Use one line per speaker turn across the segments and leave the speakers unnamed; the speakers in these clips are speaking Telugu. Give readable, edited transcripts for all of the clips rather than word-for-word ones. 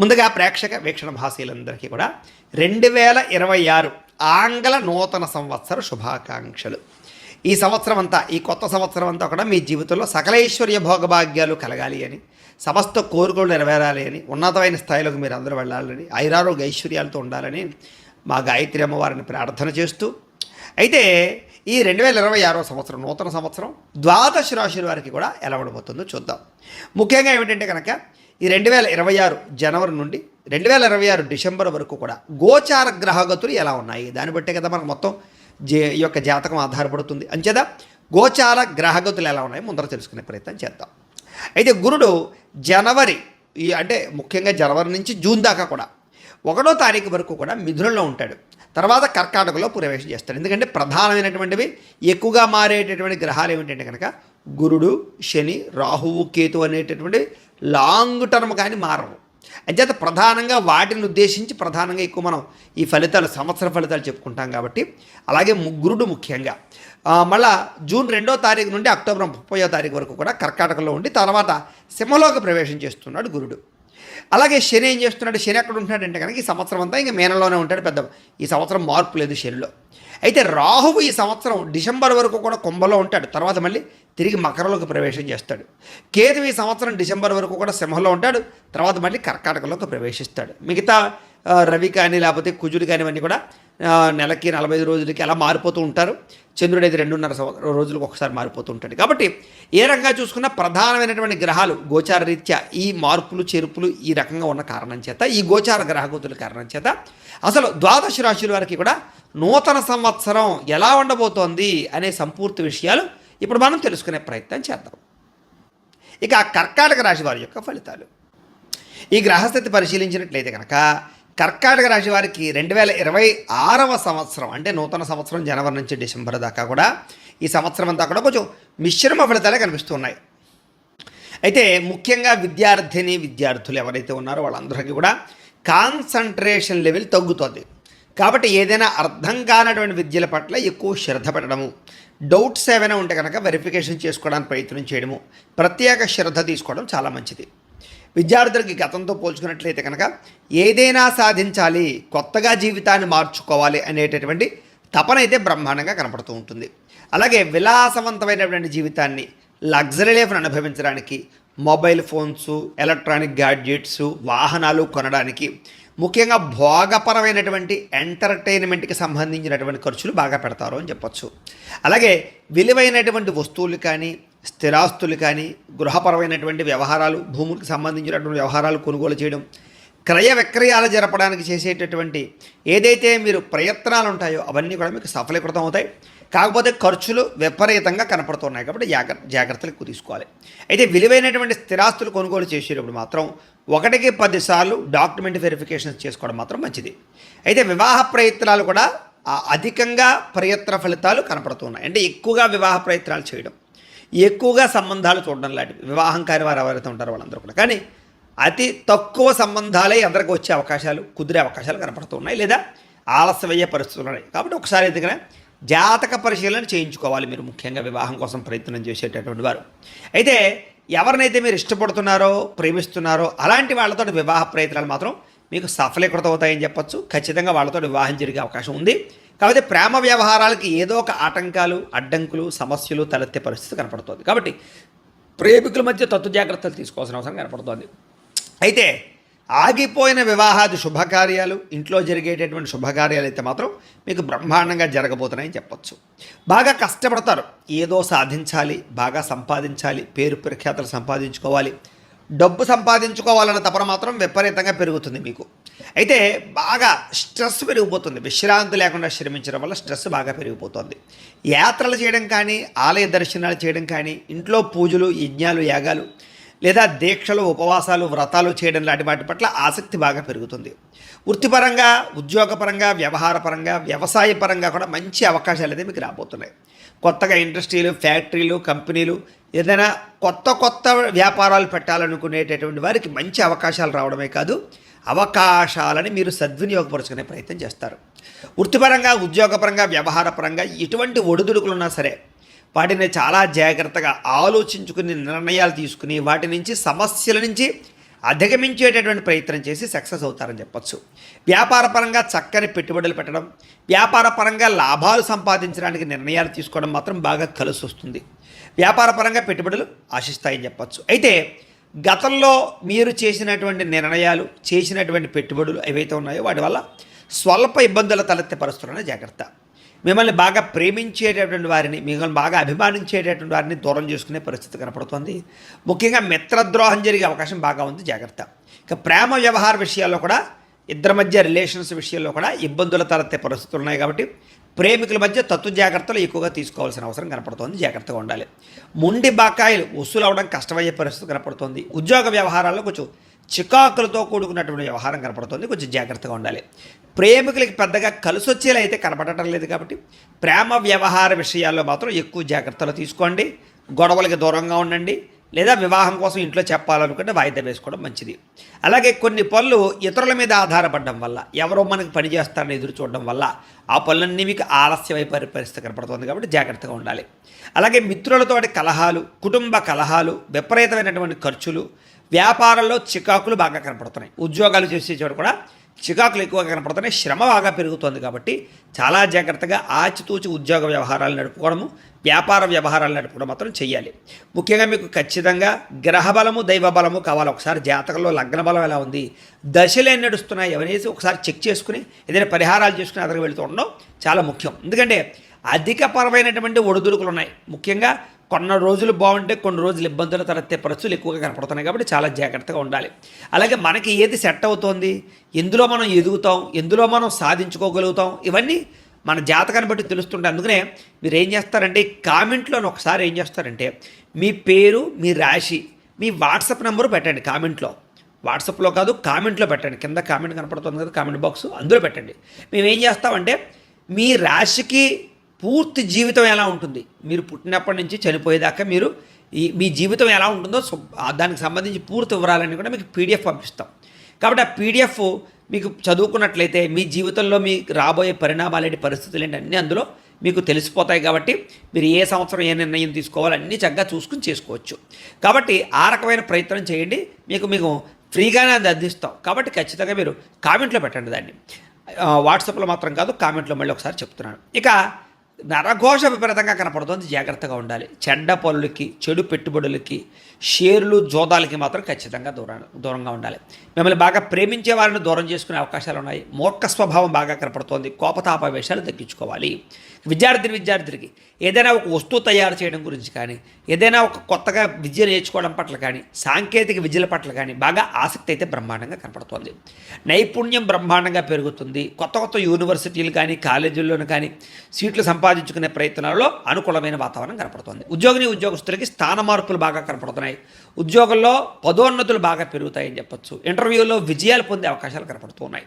ముందుగా ప్రేక్షక వీక్షణ భాషలందరికీ కూడా 2026 ఆంగ్ల నూతన సంవత్సర శుభాకాంక్షలు. ఈ సంవత్సరం అంతా, ఈ కొత్త సంవత్సరం అంతా కూడా మీ జీవితంలో సకలైశ్వర్య భోగభాగ్యాలు కలగాలి అని, సమస్త కోరికలు నెరవేరాలి అని, ఉన్నతమైన స్థాయిలోకి మీరు అందరూ వెళ్ళాలని, ఐరారోగ్య ఐశ్వర్యాలతో ఉండాలని మా గాయత్రి అమ్మవారిని ప్రార్థన చేస్తూ, అయితే ఈ 2026 సంవత్సరం నూతన సంవత్సరం ద్వాదశ రాశుల వారికి కూడా ఎలా ఉండబోతుందో చూద్దాం. ముఖ్యంగా ఏమిటంటే కనుక ఈ 2026 జనవరి నుండి 2026 డిసెంబర్ వరకు కూడా గోచార గ్రహగతులు ఎలా ఉన్నాయి, దాన్ని బట్టే కదా మనకు మొత్తం ఈ యొక్క జాతకం ఆధారపడుతుంది. అంచేదా గోచార గ్రహగతులు ఎలా ఉన్నాయి ముందర తెలుసుకునే ప్రయత్నం చేద్దాం. అయితే గురుడు జనవరి అంటే ముఖ్యంగా జనవరి నుంచి జూన్ దాకా కూడా 1వ తారీఖు వరకు కూడా మిథునంలో ఉంటాడు. తర్వాత కర్కాటకలో ప్రవేశం చేస్తాడు. ఎందుకంటే ప్రధానమైనటువంటివి ఎక్కువగా మారేటటువంటి గ్రహాలు ఏమిటంటే కనుక గురుడు, శని, రాహువు, కేతు అనేటటువంటి లాంగ్ టర్మ్ కానీ మారవు. అంచేత ప్రధానంగా వాటిని ఉద్దేశించి ప్రధానంగా ఎక్కువ మనం ఈ ఫలితాలు, సంవత్సర ఫలితాలు చెప్పుకుంటాం కాబట్టి, అలాగే గురుడు ముఖ్యంగా మళ్ళా జూన్ 2వ తారీఖు నుండి అక్టోబర్ 30వ తారీఖు వరకు కూడా కర్కాటకలో ఉండి తర్వాత సింహలోకి ప్రవేశం చేస్తున్నాడు గురుడు. అలాగే శని ఏం చేస్తున్నాడు, శని ఎక్కడ ఉంటున్నాడంటే కనుక ఈ సంవత్సరం అంతా ఇంకా మీనంలోనే ఉంటాడు. పెద్ద ఈ సంవత్సరం మార్పు లేదు శనిలో. అయితే రాహువు ఈ సంవత్సరం డిసెంబర్ వరకు కూడా కుంభలో ఉంటాడు, తర్వాత మళ్ళీ తిరిగి మకరంలోకి ప్రవేశం చేస్తాడు. కేతు ఈ సంవత్సరం డిసెంబర్ వరకు కూడా సింహంలో ఉంటాడు, తర్వాత మళ్ళీ కర్కాటకలోకి ప్రవేశిస్తాడు. మిగతా రవి కానీ లేకపోతే కుజుడు కానీ ఇవన్నీ కూడా నెలకి 45 రోజులకి అలా మారిపోతూ ఉంటారు. చంద్రుడు అయితే 2.5 రోజులకు ఒకసారి మారిపోతూ ఉంటాడు. కాబట్టి ఏ రకంగా చూసుకున్నా ప్రధానమైనటువంటి గ్రహాలు గోచార రీత్యా ఈ మార్పులు చేర్పులు ఈ రకంగా ఉన్న కారణం చేత, ఈ గోచార గ్రహగతుల కారణం చేత అసలు ద్వాదశ రాశుల వారికి కూడా నూతన సంవత్సరం ఎలా ఉండబోతోంది అనే సంపూర్తి విషయాలు ఇప్పుడు మనం తెలుసుకునే ప్రయత్నం చేద్దాం. ఇక కర్కాటక రాశి వారి యొక్క ఫలితాలు. ఈ గ్రహస్థితి పరిశీలించినట్లయితే కనుక కర్కాటక రాశి వారికి 2026 సంవత్సరం అంటే నూతన సంవత్సరం జనవరి నుంచి డిసెంబర్ దాకా కూడా ఈ సంవత్సరం అంతా కూడా కొంచెం మిశ్రమ ఫలితాలే కనిపిస్తున్నాయి. అయితే ముఖ్యంగా విద్యార్థులు ఎవరైతే ఉన్నారో వాళ్ళందరికీ కూడా కాన్సంట్రేషన్ లెవెల్ తగ్గుతుంది. కాబట్టి ఏదైనా అర్థం కానటువంటి విద్యల పట్ల ఎక్కువ శ్రద్ధ పెట్టడము, డౌట్స్ ఏమైనా ఉంటే కనుక వెరిఫికేషన్ చేసుకోవడానికి ప్రయత్నం చేయడము, ప్రత్యేక శ్రద్ధ తీసుకోవడం చాలా మంచిది. విద్యార్థులకి గతంతో పోల్చుకున్నట్లయితే కనుక ఏదైనా సాధించాలి, కొత్తగా జీవితాన్ని మార్చుకోవాలి అనేటటువంటి తపన అయితే బ్రహ్మాండంగా కనపడుతూ ఉంటుంది. అలాగే విలాసవంతమైనటువంటి జీవితాన్ని, లగ్జరీ లైఫ్ను అనుభవించడానికి మొబైల్ ఫోన్స్, ఎలక్ట్రానిక్ గ్యాడ్జెట్స్, వాహనాలు కొనడానికి, ముఖ్యంగా భోగపరమైనటువంటి ఎంటర్టైన్మెంట్కి సంబంధించినటువంటి ఖర్చులు బాగా పెడతారు అని చెప్పచ్చు. అలాగే విలువైనటువంటి వస్తువులు కానీ, స్థిరాస్తులు కానీ, గృహపరమైనటువంటి వ్యవహారాలు, భూములకు సంబంధించినటువంటి వ్యవహారాలు కొనుగోలు చేయడం, క్రయ విక్రయాలు జరపడానికి చేసేటటువంటి ఏదైతే మీరు ప్రయత్నాలు ఉంటాయో అవన్నీ కూడా మీకు సఫలీకృతం అవుతాయి. కాకపోతే ఖర్చులు విపరీతంగా కనపడుతున్నాయి కాబట్టి జాగ్రత్తలు ఎక్కువ తీసుకోవాలి. అయితే విలువైనటువంటి స్థిరాస్తులు కొనుగోలు చేసేటప్పుడు మాత్రం 1కి 10 సార్లు డాక్యుమెంట్ వెరిఫికేషన్స్ చేసుకోవడం మాత్రం మంచిది. అయితే వివాహ ప్రయత్నాలు కూడా అధికంగా ప్రయత్న ఫలితాలు కనపడుతున్నాయి. అంటే ఎక్కువగా వివాహ ప్రయత్నాలు చేయడం, ఎక్కువగా సంబంధాలు చూడడం లాంటివి, వివాహం కాని వారు ఎవరైతే ఉంటారో వాళ్ళందరూ కూడా. కానీ అతి తక్కువ సంబంధాలే అందరికి వచ్చే అవకాశాలు, కుదిరే అవకాశాలు కనపడుతున్నాయి, లేదా ఆలస్యమయ్యే పరిస్థితులు ఉన్నాయి. కాబట్టి ఒకసారి ఎందుకనే జాతక పరిశీలన చేయించుకోవాలి మీరు, ముఖ్యంగా వివాహం కోసం ప్రయత్నం చేసేటటువంటి వారు. అయితే ఎవరినైతే మీరు ఇష్టపడుతున్నారో, ప్రేమిస్తున్నారో అలాంటి వాళ్ళతో వివాహ ప్రయత్నాలు మాత్రం మీకు సఫలీకృతం అవుతాయని చెప్పొచ్చు. ఖచ్చితంగా వాళ్ళతో వివాహం జరిగే అవకాశం ఉంది. కాబట్టి ప్రేమ వ్యవహారాలకి ఏదో ఒక ఆటంకాలు, అడ్డంకులు, సమస్యలు తలెత్తే పరిస్థితి కనపడుతుంది. కాబట్టి ప్రేమికుల మధ్య తత్తు జాగ్రత్తలు తీసుకోవాల్సిన అవసరం కనపడుతుంది. అయితే ఆగిపోయిన వివాహాది శుభకార్యాలు, ఇంట్లో జరిగేటటువంటి శుభకార్యాలు అయితే మాత్రం మీకు బ్రహ్మాండంగా జరగబోతున్నాయని చెప్పచ్చు. బాగా కష్టపడతారు, ఏదో సాధించాలి, బాగా సంపాదించాలి, పేరు ప్రఖ్యాతలు సంపాదించుకోవాలి, డబ్బు సంపాదించుకోవాలన్న తపన మాత్రం విపరీతంగా పెరుగుతుంది మీకు. అయితే బాగా స్ట్రెస్ పెరిగిపోతుంది, విశ్రాంతి లేకుండా శ్రమించడం వల్ల స్ట్రెస్ బాగా పెరిగిపోతుంది. యాత్రలు చేయడం కానీ, ఆలయ దర్శనాలు చేయడం కానీ, ఇంట్లో పూజలు, యజ్ఞాలు, యాగాలు లేదా దీక్షలు, ఉపవాసాలు, వ్రతాలు చేయడం లాంటి వాటి పట్ల ఆసక్తి బాగా పెరుగుతుంది. వృత్తిపరంగా, ఉద్యోగపరంగా, వ్యవహారపరంగా, వ్యవసాయపరంగా కూడా మంచి అవకాశాలు అయితే మీకు రాబోతున్నాయి. కొత్తగా ఇండస్ట్రీలు, ఫ్యాక్టరీలు, కంపెనీలు, ఏదైనా కొత్త వ్యాపారాలు పెట్టాలనుకునేటటువంటి వారికి మంచి అవకాశాలు రావడమే కాదు, అవకాశాలని మీరు సద్వినియోగపరుచుకునే ప్రయత్నం చేస్తారు. వృత్తిపరంగా, ఉద్యోగపరంగా, వ్యవహారపరంగా ఎటువంటి ఒడిదుడుకులున్నా సరే వాటిని చాలా జాగ్రత్తగా ఆలోచించుకుని నిర్ణయాలు తీసుకుని వాటి నుంచి సమస్యల నుంచి అధిగమించేటటువంటి ప్రయత్నం చేసి సక్సెస్ అవుతారని చెప్పొచ్చు. వ్యాపారపరంగా చక్కని పెట్టుబడులు పెట్టడం, వ్యాపారపరంగా లాభాలు సంపాదించడానికి నిర్ణయాలు తీసుకోవడం మాత్రం బాగా కలిసి వస్తుంది. వ్యాపారపరంగా పెట్టుబడులు ఆశిస్తాయని చెప్పొచ్చు. అయితే గతంలో మీరు చేసినటువంటి నిర్ణయాలు, చేసినటువంటి పెట్టుబడులు ఏవైతే ఉన్నాయో వాటి వల్ల స్వల్ప ఇబ్బందుల తలెత్తే పరిస్థితుల్లో జాగ్రత్త. మిమ్మల్ని బాగా ప్రేమించేటటువంటి వారిని, మిమ్మల్ని బాగా అభిమానించేటటువంటి వారిని దూరం చేసుకునే పరిస్థితి కనపడుతుంది. ముఖ్యంగా మిత్రద్రోహం జరిగే అవకాశం బాగా ఉంది, జాగ్రత్త. ఇక ప్రేమ వ్యవహార విషయాల్లో కూడా, ఇద్దరి మధ్య రిలేషన్స్ విషయంలో కూడా ఇబ్బందుల తలెత్తే పరిస్థితులు ఉన్నాయి కాబట్టి ప్రేమికుల మధ్య తత్తు జాగ్రత్తలు ఎక్కువగా తీసుకోవాల్సిన అవసరం కనపడుతోంది, జాగ్రత్తగా ఉండాలి. మొండి బకాయిలు వసూలు అవడం కష్టమయ్యే పరిస్థితి కనపడుతోంది. ఉద్యోగ వ్యవహారాల్లో కొంచెం చికాకులతో కూడుకున్నటువంటి వ్యవహారం కనపడుతుంది, కొంచెం జాగ్రత్తగా ఉండాలి. ప్రేమికులకి పెద్దగా కలిసి వచ్చేలా అయితే కనపడటం లేదు కాబట్టి ప్రేమ వ్యవహార విషయాల్లో మాత్రం ఎక్కువ జాగ్రత్తలు తీసుకోండి. గొడవలకి దూరంగా ఉండండి. లేదా వివాహం కోసం ఇంట్లో చెప్పాలనుకుంటే వాయిదా వేసుకోవడం మంచిది. అలాగే కొన్ని పనులు ఇతరుల మీద ఆధారపడడం వల్ల, ఎవరో మనకి పని చేస్తారని ఎదురు చూడడం వల్ల ఆ పనులన్నీ మీకు ఆలస్యమైపోయే పరిస్థితి కనపడుతుంది కాబట్టి జాగ్రత్తగా ఉండాలి. అలాగే మిత్రులతోటి కలహాలు, కుటుంబ కలహాలు, విపరీతమైనటువంటి ఖర్చులు, వ్యాపారంలో చికాకులు బాగా కనపడుతున్నాయి. ఉద్యోగాలు చేసే చోట కూడా చికాకులు ఎక్కువగా కనపడుతున్నాయి. శ్రమ బాగా పెరుగుతుంది కాబట్టి చాలా జాగ్రత్తగా ఆచితూచి ఉద్యోగ వ్యవహారాలు నడుపుకోవడము, వ్యాపార వ్యవహారాలు నడుపుకోవడం మాత్రం చేయాలి. ముఖ్యంగా మీకు ఖచ్చితంగా గ్రహబలము, దైవబలము కావాలి. ఒకసారి జాతకంలో లగ్న బలం ఎలా ఉంది, దశలు ఏం నడుస్తున్నాయి అవనేసి ఒకసారి చెక్ చేసుకుని ఏదైనా పరిహారాలు చేసుకుని అదరికి వెళుతూ ఉండడం చాలా ముఖ్యం. ఎందుకంటే అధికపరమైనటువంటి ఒడిదుడుకులు ఉన్నాయి. ముఖ్యంగా కొన్ని రోజులు బాగుంటే కొన్ని రోజులు ఇబ్బందులు తలెత్తే పరిస్థితులు ఎక్కువగా కనపడుతున్నాయి కాబట్టి చాలా జాగ్రత్తగా ఉండాలి. అలాగే మనకి ఏది సెట్ అవుతోంది, ఎందులో మనం ఎదుగుతాం, ఎందులో మనం సాధించుకోగలుగుతాం, ఇవన్నీ మన జాతకాన్ని బట్టి తెలుస్తుంటే అందుకనే మీరు ఏం చేస్తారంటే కామెంట్లో ఒకసారి ఏం చేస్తారంటే మీ పేరు, మీ రాశి, మీ వాట్సాప్ నెంబరు పెట్టండి కామెంట్లో. వాట్సాప్లో కాదు, కామెంట్లో పెట్టండి. కింద కామెంట్ కనపడుతుంది కదా, కామెంట్ బాక్స్, అందులో పెట్టండి. మేము ఏం చేస్తామంటే మీ రాశికి పూర్తి జీవితం ఎలా ఉంటుంది, మీరు పుట్టినప్పటి నుంచి చనిపోయేదాకా మీరు మీ జీవితం ఎలా ఉంటుందో దానికి సంబంధించి పూర్తి వివరాలన్నీ కూడా మీకు పీడిఎఫ్ పంపిస్తాం. కాబట్టి ఆ పీడిఎఫ్ మీకు చదువుకున్నట్లయితే మీ జీవితంలో మీకు రాబోయే పరిణామాలు ఏంటి, పరిస్థితులు ఏంటి అన్నీ అందులో మీకు తెలిసిపోతాయి. కాబట్టి మీరు ఏ సంవత్సరం ఏ నిర్ణయం తీసుకోవాలో అన్నీ చక్కగా చూసుకుని చేసుకోవచ్చు. కాబట్టి ఆ రకమైన ప్రయత్నం చేయండి. మీకు ఫ్రీగానే అది అందిస్తాం. కాబట్టి ఖచ్చితంగా మీరు కామెంట్లో పెట్టండి దాన్ని. వాట్సాప్లో మాత్రం కాదు, కామెంట్లో మళ్ళీ ఒకసారి చెప్తున్నాను. ఇక నరఘోష విపరీతంగా కనపడుతుంది, జాగ్రత్తగా ఉండాలి. చెడ్డ పనులకి, చెడు పెట్టుబడులకి, షేర్లు, జోదాలకి మాత్రం ఖచ్చితంగా దూరంగా ఉండాలి. మిమ్మల్ని బాగా ప్రేమించే వారిని దూరం చేసుకునే అవకాశాలు ఉన్నాయి. మూర్ఖ స్వభావం బాగా కనపడుతోంది. కోపతాపవేశాలు తగ్గించుకోవాలి. విద్యార్థికి ఏదైనా ఒక వస్తువు తయారు చేయడం గురించి కానీ, ఏదైనా ఒక కొత్తగా విద్య నేర్చుకోవడం పట్ల కానీ, సాంకేతిక విద్యల పట్ల కానీ బాగా ఆసక్తి అయితే బ్రహ్మాండంగా కనపడుతోంది. నైపుణ్యం బ్రహ్మాండంగా పెరుగుతుంది. కొత్త యూనివర్సిటీలు కానీ, కాలేజీల్లోనూ కానీ సీట్లు సంపాదించుకునే ప్రయత్నాల్లో అనుకూలమైన వాతావరణం కనపడుతుంది. ఉద్యోగస్తులకి స్థాన మార్పులు బాగా కనపడుతున్నాయి. ఉద్యోగంలో పదోన్నతులు బాగా పెరుగుతాయని చెప్పొచ్చు. ఇంటర్వ్యూలో విజయాలు పొందే అవకాశాలు కనపడుతున్నాయి.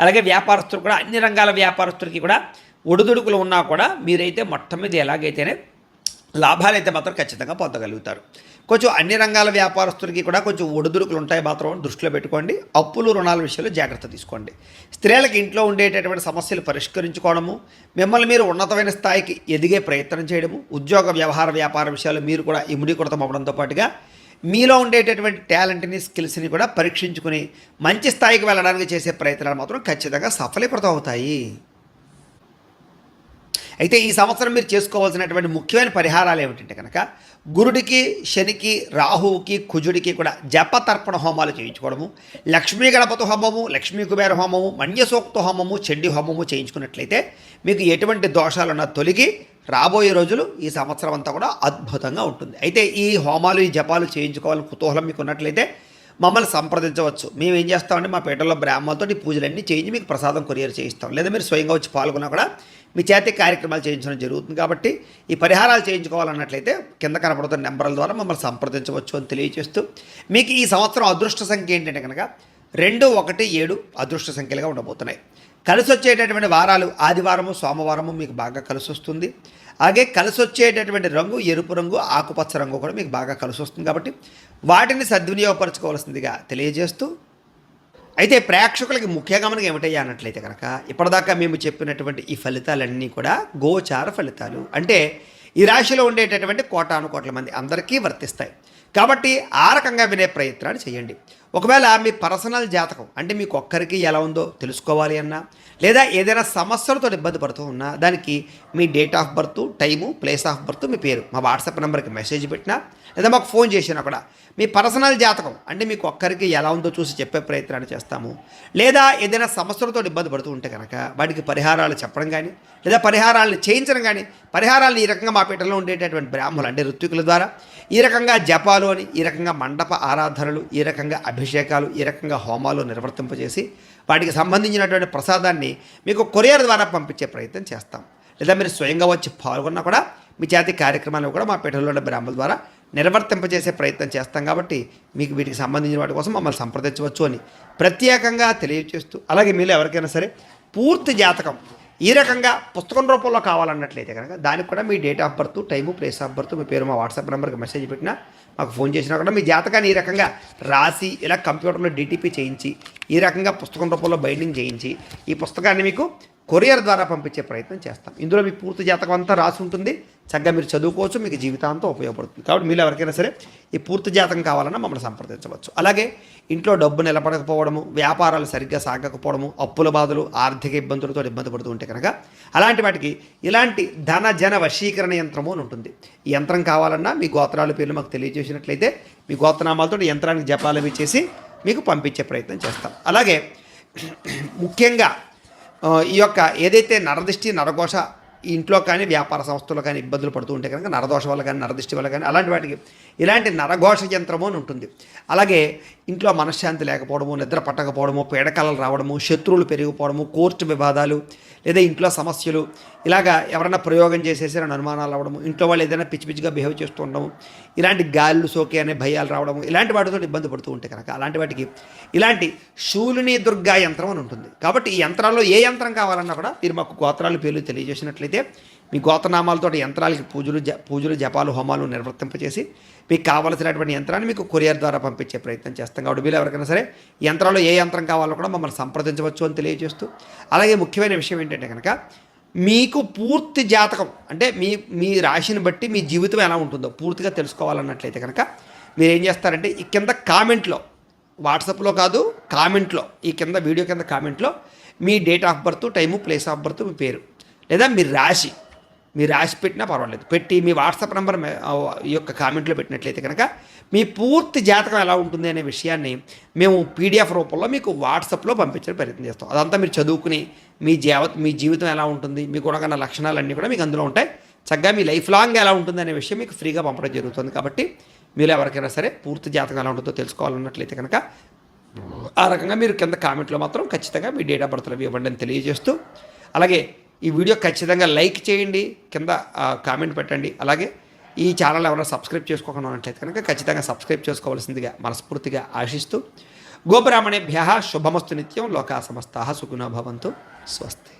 అలాగే వ్యాపారస్తులు కూడా, అన్ని రంగాల వ్యాపారస్తులకి కూడా ఒడిదుడుకులు ఉన్నా కూడా మీరైతే మొట్టమొదటి ఎలాగైతేనే లాభాలు అయితే మాత్రం ఖచ్చితంగా పొందగలుగుతారు. కొంచెం అన్ని రంగాల వ్యాపారస్తులకి కూడా కొంచెం ఒడిదుడుకులు ఉంటాయి మాత్రం దృష్టిలో పెట్టుకోండి. అప్పులు, రుణాల విషయంలో జాగ్రత్త తీసుకోండి. స్త్రీలకు ఇంట్లో ఉండేటటువంటి సమస్యలు పరిష్కరించుకోవడము, మిమ్మల్ని మీరు ఉన్నతమైన స్థాయికి ఎదిగే ప్రయత్నం చేయడము, ఉద్యోగ వ్యాపార విషయాలు మీరు కూడా ఇముడీకృతం అవ్వడంతో పాటుగా మీలో ఉండేటటువంటి టాలెంట్ని, స్కిల్స్ని కూడా పరీక్షించుకుని మంచి స్థాయికి వెళ్ళడానికి చేసే ప్రయత్నాలు మాత్రం ఖచ్చితంగా సఫలీకృతం అవుతాయి. అయితే ఈ సంవత్సరం మీరు చేసుకోవాల్సినటువంటి ముఖ్యమైన పరిహారాలు ఏమిటంటే కనుక గురుడికి, శనికి, రాహువుకి, కుజుడికి కూడా జపతర్పణ హోమాలు చేయించుకోవడము, లక్ష్మీ గణపతి హోమము, లక్ష్మీ కుబేర హోమము, మన్యసూక్త హోమము, చండీ హోమము చేయించుకున్నట్లయితే మీకు ఎటువంటి దోషాలున్నా తొలగి రాబోయే రోజులు ఈ సంవత్సరం అంతా కూడా అద్భుతంగా ఉంటుంది. అయితే ఈ హోమాలు, ఈ జపాలు చేయించుకోవాలని కుతూహలం మీకు ఉన్నట్లయితే మమ్మల్ని సంప్రదించవచ్చు. మేము ఏం చేస్తామంటే మా పేటలో బ్రాహ్మణులతో ఈ పూజలన్నీ చేయించి మీకు ప్రసాదం కొరియర్ చేయిస్తాం. లేదా మీరు స్వయంగా వచ్చి పాల్గొన్నా కూడా మీ చేతి కార్యక్రమాలు చేయించడం జరుగుతుంది. కాబట్టి ఈ పరిహారాలు చేయించుకోవాలన్నట్లయితే కింద కనపడుతున్న నెంబర్ల ద్వారా మమ్మల్ని సంప్రదించవచ్చు అని తెలియజేస్తూ, మీకు ఈ సంవత్సరం అదృష్ట సంఖ్య ఏంటంటే కనుక 2, 1, 7 అదృష్ట సంఖ్యలుగా ఉండబోతున్నాయి. కలిసి వచ్చేటటువంటి వారాలు ఆదివారము, సోమవారము మీకు బాగా కలిసి వస్తుంది. అలాగే కలిసి వచ్చేటటువంటి రంగు ఎరుపు రంగు, ఆకుపచ్చ రంగు కూడా మీకు బాగా కలిసి వస్తుంది. కాబట్టి వాటిని సద్వినియోగపరచుకోవాల్సిందిగా తెలియజేస్తూ, అయితే ప్రేక్షకులకి ముఖ్య గమనం ఏమిటయ్యా అన్నట్లయితే కనుక ఇప్పటిదాకా మేము చెప్పినటువంటి ఈ ఫలితాలన్నీ కూడా గోచార ఫలితాలు. అంటే ఈ రాశిలో ఉండేటటువంటి కోటాను కోట్ల మంది అందరికీ వర్తిస్తాయి. కాబట్టి ఆ రకంగా వినే ప్రయత్నాన్ని చేయండి. ఒకవేళ మీ పర్సనల్ జాతకం అంటే మీకు ఒక్కరికి ఎలా ఉందో తెలుసుకోవాలి అన్నా, లేదా ఏదైనా సమస్యలతో ఇబ్బంది పడుతూ ఉన్నా, దానికి మీ date of birth, time, place of birth, మీ పేరు మా వాట్సాప్ నెంబర్కి మెసేజ్ పెట్టినా, లేదా మాకు ఫోన్ చేసినా కూడా మీ పర్సనల్ జాతకం అంటే మీకు ఒక్కరికి ఎలా ఉందో చూసి చెప్పే ప్రయత్నాన్ని చేస్తాము. లేదా ఏదైనా సమస్యలతో ఇబ్బంది పడుతూ ఉంటే కనుక వాటికి పరిహారాలు చెప్పడం కానీ, లేదా పరిహారాలను చేయించడం కానీ, పరిహారాలను ఈ రకంగా మా పీఠంలో ఉండేటటువంటి బ్రాహ్మణులు అంటే ఋత్వికుల ద్వారా ఈ రకంగా జపాలు అని, ఈ రకంగా మండప ఆరాధనలు, ఈ రకంగా అభిషేకాలు, ఈ రకంగా హోమాలు నిర్వర్తింపజేసి వాటికి సంబంధించినటువంటి ప్రసాదాన్ని మీకు కొరియర్ ద్వారా పంపించే ప్రయత్నం చేస్తాం. లేదా మీరు స్వయంగా వచ్చి పాల్గొన్నా కూడా మీ చేతి కార్యక్రమాలు కూడా మా పీఠంలో ఉన్న బ్రాహ్మణుల ద్వారా నిర్వర్తింపజేసే ప్రయత్నం చేస్తాం. కాబట్టి మీకు వీటికి సంబంధించిన వాటి కోసం మమ్మల్ని సంప్రదించవచ్చు అని ప్రత్యేకంగా తెలియజేస్తూ, అలాగే మీరు ఎవరికైనా సరే పూర్తి జాతకం ఈ రకంగా పుస్తకం రూపంలో కావాలన్నట్లయితే కనుక దానికి కూడా మీ date of birth, time, place of birth, మీ పేరు మా వాట్సాప్ నెంబర్కి మెసేజ్ పెట్టినా, మాకు ఫోన్ చేసినా కూడా మీ జాతకాన్ని ఈ రకంగా రాసి ఇలా కంప్యూటర్లో డిటిపి చేయించి ఈ రకంగా పుస్తకం రూపంలో బైండింగ్ చేయించి ఈ పుస్తకాన్ని మీకు కొరియర్ ద్వారా పంపించే ప్రయత్నం చేస్తాం. ఇందులో మీ పూర్తి జాతకం అంతా రాసి ఉంటుంది. చక్కగా మీరు చదువుకోవచ్చు, మీకు జీవితాంతం ఉపయోగపడుతుంది. కాబట్టి మీరు ఎవరికైనా సరే ఈ పూర్తి జాతకం కావాలన్నా మమ్మల్ని సంప్రదించవచ్చు. అలాగే ఇంట్లో డబ్బు నిలబడకపోవడము, వ్యాపారాలు సరిగ్గా సాగకపోవడము, అప్పుల బాధలు, ఆర్థిక ఇబ్బందులతో ఇబ్బంది పడుతూ ఉంటే కనుక అలాంటి వాటికి ఇలాంటి ధన జన వశీకరణ యంత్రము అని ఉంటుంది. ఈ యంత్రం కావాలన్నా మీ గోత్రాల పేర్లు మాకు తెలియజేసినట్లయితే మీ గోత్రనామాలతో ఈ యంత్రానికి జపాలు అవి చేసి మీకు పంపించే ప్రయత్నం చేస్తాం. అలాగే ముఖ్యంగా ఈ యొక్క ఏదైతే నరదృష్టి, నరఘోష ఇంట్లో కానీ వ్యాపార సంస్థల్లో కానీ ఇబ్బందులు పడుతూ ఉంటే కనుక నరదోష వల్ల కానీ, నరదృష్టి వల్ల కానీ అలాంటి వాటికి ఇలాంటి నరఘోష యంత్రము అని ఉంటుంది. అలాగే ఇంట్లో మనశ్శాంతి లేకపోవడము, నిద్ర పట్టకపోవడము, పీడకలలు రావడము, శత్రువులు పెరిగిపోవడము, కోర్టు వివాదాలు, లేదా ఇంట్లో సమస్యలు, ఇలాగా ఎవరైనా ప్రయోగం చేసేసి అనుమానాలు అవ్వడము, ఇంట్లో వాళ్ళు ఏదైనా పిచ్చి పిచ్చిగా బిహేవ్ చేస్తూ ఉండడము, ఇలాంటి గాళ్ళు సోకే అనే భయాలు రావడము, ఇలాంటి వాటితో ఇబ్బంది పడుతూ ఉంటే కనుక అలాంటి వాటికి ఇలాంటి శూలిని దుర్గా యంత్రం అని ఉంటుంది. కాబట్టి ఈ యంత్రాల్లో ఏ యంత్రం కావాలన్నా కూడా మీరు మాకు గోత్రాల పేర్లు తెలియజేసినట్లయితే మీ గోత్రనామాలతో యంత్రాలకి పూజలు జపాలు, హోమాలు నిర్వర్తింపచేసి మీకు కావలసినటువంటి యంత్రాన్ని మీకు కొరియర్ ద్వారా పంపించే ప్రయత్నం చేస్తాం. కాబట్టి మీరు ఎవరికైనా సరే యంత్రాల్లో ఏ యంత్రం కావాలో కూడా మమ్మల్ని సంప్రదించవచ్చు అని తెలియజేస్తూ, అలాగే ముఖ్యమైన విషయం ఏంటంటే కనుక మీకు పూర్తి జాతకం అంటే మీ రాశిని బట్టి మీ జీవితం ఎలా ఉంటుందో పూర్తిగా తెలుసుకోవాలన్నట్లయితే కనుక మీరు ఏం చేస్తారంటే ఈ కింద కామెంట్లో, వాట్సాప్లో కాదు కామెంట్లో, ఈ కింద వీడియో కింద కామెంట్లో మీ date of birth, time, place of birth, మీ పేరు, లేదా మీ రాశి పెట్టినా పర్వాలేదు, పెట్టి మీ వాట్సాప్ నెంబర్ ఈ యొక్క కామెంట్లో పెట్టినట్లయితే కనుక మీ పూర్తి జాతకం ఎలా ఉంటుంది అనే విషయాన్ని మేము పీడిఎఫ్ రూపంలో మీకు వాట్సాప్లో పంపించే ప్రయత్నం చేస్తాం. అదంతా మీరు చదువుకుని మీ జీవితం ఎలా ఉంటుంది, మీకు ఉన్న లక్షణాలన్నీ కూడా మీకు అందులో ఉంటాయి. చక్కగా మీ లైఫ్ లాంగ్ ఎలా ఉంటుంది అనే విషయం మీకు ఫ్రీగా పంపడం జరుగుతుంది. కాబట్టి మీరు ఎవరికైనా సరే పూర్తి జాతకం ఎలా ఉంటుందో తెలుసుకోవాలన్నట్లయితే కనుక ఆ రకంగా మీరు కింద కామెంట్లో మాత్రం ఖచ్చితంగా మీ డేట్ ఆఫ్ బర్త్లు ఇవ్వండి అని తెలియజేస్తూ, అలాగే ఈ వీడియో ఖచ్చితంగా లైక్ చేయండి, కింద కామెంట్ పెట్టండి. అలాగే ఈ ఛానల్ ఎవరైనా సబ్స్క్రైబ్ చేసుకోకుండా ఉన్నట్లయితే కనుక ఖచ్చితంగా సబ్స్క్రైబ్ చేసుకోవాల్సిందిగా మనస్ఫూర్తిగా ఆశిస్తూ, గోబ్రాహ్మణేభ్యః శుభమస్తు నిత్యం, లోకా సమస్తాః సుఖినో భవంతు, స్వస్తి.